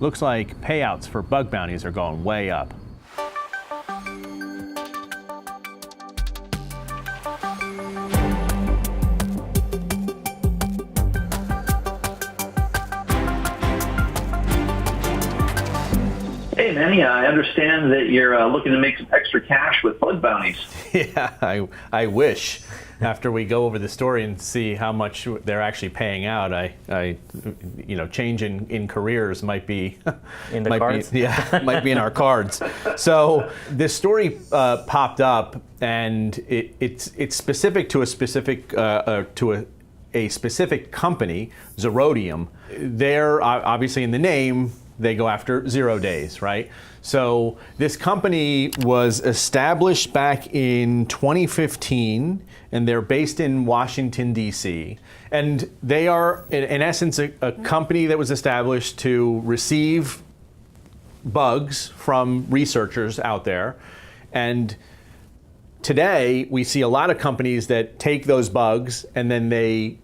looks like payouts for bug bounties are going way up. Hey, Manny, I understand that you're looking to make some extra cash with bug bounties. Yeah, I wish. After we go over the story and see how much they're actually paying out, change in careers might be in the cards. Might be in our cards. So this story popped up, and it's specific to a specific a specific company, Zerodium. They're obviously in the name. They go after 0 days, right? So this company was established back in 2015, and they're based in Washington, D.C. And they are, in essence, a company that was established to receive bugs from researchers out there. And today, we see a lot of companies that take those bugs and then they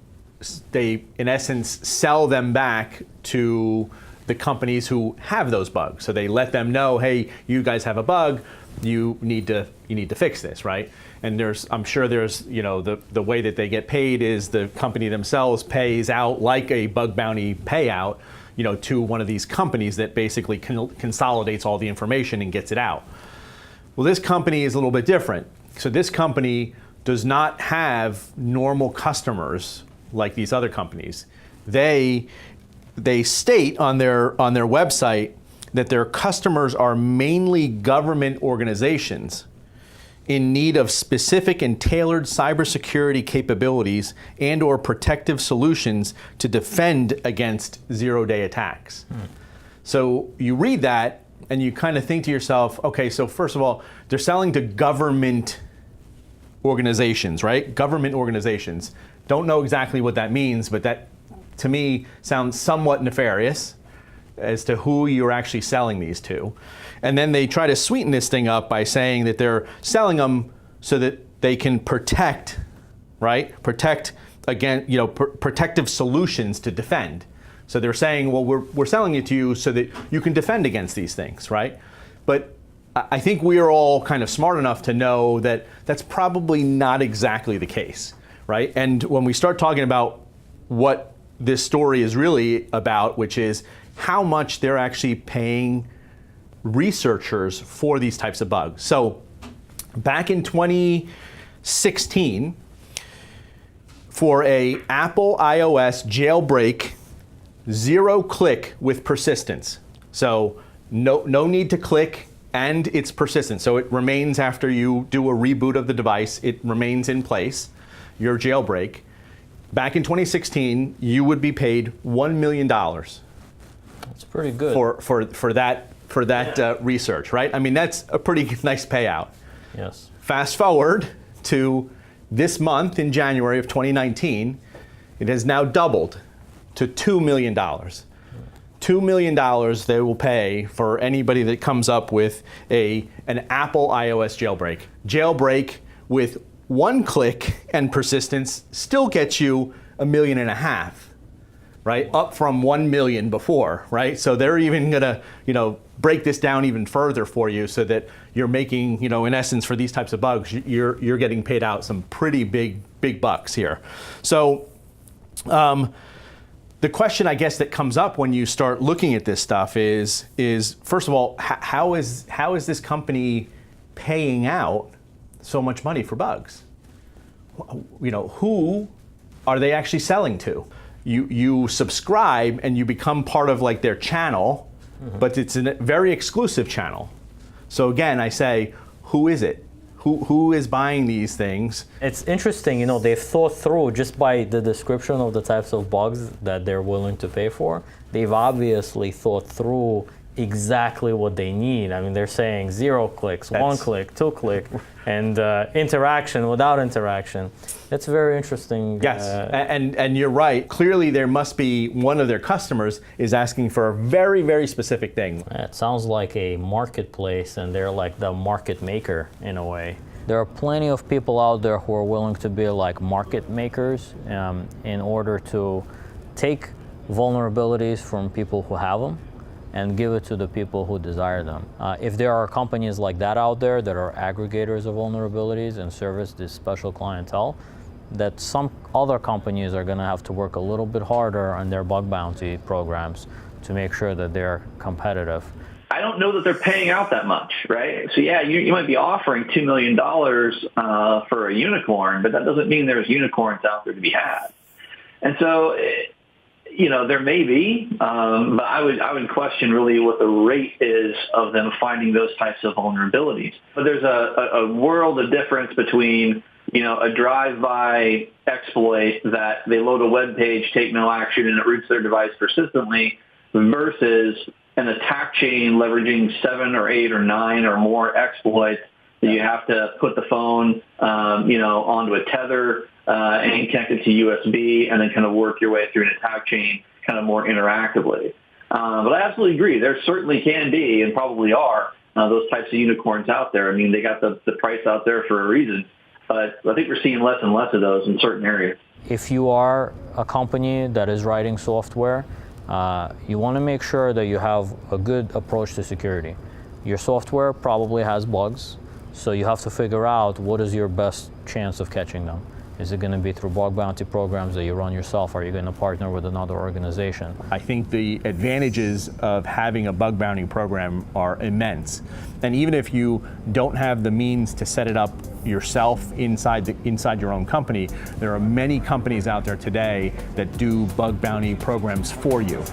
in essence, sell them back to the companies who have those bugs. So they let them know, hey, you guys have a bug, you need to fix this, right? And I'm sure there's, the way that they get paid is the company themselves pays out like a bug bounty payout, to one of these companies that basically consolidates all the information and gets it out. Well, this company is a little bit different. So this company does not have normal customers like these other companies. They state on their website that their customers are mainly government organizations in need of specific and tailored cybersecurity capabilities and or protective solutions to defend against zero-day attacks. So you read that and you kind of think to yourself, okay, so first of all, they're selling to government organizations, right? Government organizations. Don't know exactly what that means, but that to me sounds somewhat nefarious as to who you're actually selling these to. And then they try to sweeten this thing up by saying that they're selling them so that they can protect, right? Protect against, protective solutions to defend. So they're saying, well, we're selling it to you so that you can defend against these things, right? But I think we are all kind of smart enough to know that that's probably not exactly the case, right? And when we start talking about what this story is really about, which is how much they're actually paying researchers for these types of bugs. So back in 2016, for a Apple iOS jailbreak, 0-click with persistence. So no need to click, and it's persistent. So it remains after you do a reboot of the device, it remains in place, your jailbreak. Back in 2016, you would be paid $1 million. That's pretty good. For that research, right? I mean, that's a pretty nice payout. Yes. Fast forward to this month in January of 2019, it has now doubled to $2 million. $2 million they will pay for anybody that comes up with an Apple iOS jailbreak. Jailbreak with 1 click and persistence still gets you $1.5 million, right? Up from 1 million before, right? So they're even gonna, break this down even further for you so that you're making, in essence, for these types of bugs, you're getting paid out some pretty big bucks here. So the question, I guess, that comes up when you start looking at this stuff is first of all, how is this company paying out so much money for bugs? Who are they actually selling to? You subscribe and you become part of like their channel, but it's a very exclusive channel. So again, I say, who is it? Who is buying these things? It's interesting, they've thought through, just by the description of the types of bugs that they're willing to pay for, they've obviously thought through exactly what they need. I mean, they're saying 0 clicks, 1 click, 2 click, and interaction without interaction. That's very interesting. Yes, and you're right. Clearly, there must be one of their customers is asking for a very, very specific thing. It sounds like a marketplace, and they're like the market maker in a way. There are plenty of people out there who are willing to be like market makers in order to take vulnerabilities from people who have them and give it to the people who desire them. If there are companies like that out there that are aggregators of vulnerabilities and service this special clientele, that some other companies are going to have to work a little bit harder on their bug bounty programs to make sure that they're competitive. I don't know that they're paying out that much, right? So yeah, you might be offering $2 million for a unicorn, but that doesn't mean there's unicorns out there to be had. And so, there may be, but I would question really what the rate is of them finding those types of vulnerabilities. But there's a world of difference between, a drive-by exploit that they load a web page, take no action, and it roots their device persistently, versus an attack chain leveraging 7 or 8 or 9 or more exploits that you have to put the phone, onto a tether and connect it to USB and then kind of work your way through an attack chain kind of more interactively. But I absolutely agree. There certainly can be and probably are those types of unicorns out there. I mean, they got the price out there for a reason. But I think we're seeing less and less of those in certain areas. If you are a company that is writing software, you want to make sure that you have a good approach to security. Your software probably has bugs, so you have to figure out what is your best chance of catching them. Is it going to be through bug bounty programs that you run yourself? Are you going to partner with another organization? I think the advantages of having a bug bounty program are immense. And even if you don't have the means to set it up yourself inside your own company, there are many companies out there today that do bug bounty programs for you.